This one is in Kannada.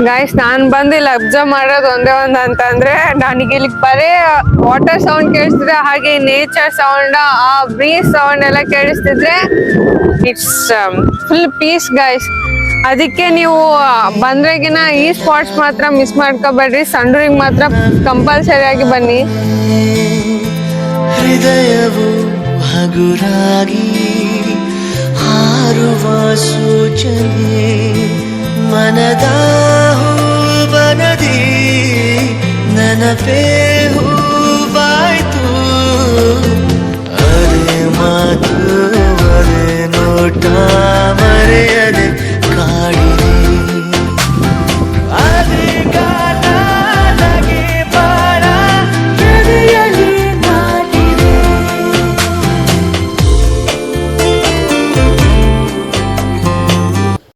ಗೈಸ್ ನಾನ್ ಬಂದಿಲ್ಲ ಅಬ್ಸರ್ವ್ ಮಾಡೋದು ಒಂದೇ ಒಂದ್ ಅಂತಂದ್ರೆ ನನಗೆ ಇಲ್ಲಿ ಬರೇ ವಾಟರ್ ಸೌಂಡ್ ಕೇಳಿಸ್ತಿದ್ರೆ ಹಾಗೆ ನೇಚರ್ ಸೌಂಡ್ ಆ ಬ್ರೀಸ್ ಸೌಂಡ್ ಎಲ್ಲ ಕೇಳಿಸ್ತಿದ್ರೆ ಇಟ್ಸ್ ಫುಲ್ ಪೀಸ್ ಗೈಸ್. ಅದಕ್ಕೆ ನೀವು ಬಂದ್ರೆಗಿನ ಈ ಸ್ಪಾಟ್ಸ್ ಮಾತ್ರ ಮಿಸ್ ಮಾಡ್ಕೋಬೇಡ್ರಿ. ಸಂಡೂರಿಗೆ ಮಾತ್ರ ಕಂಪಲ್ಸರಿ ಆಗಿ ಬನ್ನಿ. ಹೃದಯವು ಹಗುರಾಗಿ ಹಾರುವ ಸೂಚನೆ ಮನದ ಹೂವನದಿ ನೆನಪೇ ಹೂವಾಯ್ತು. ಅರೆ ಮಾತು ಅರೆ ನೋಟ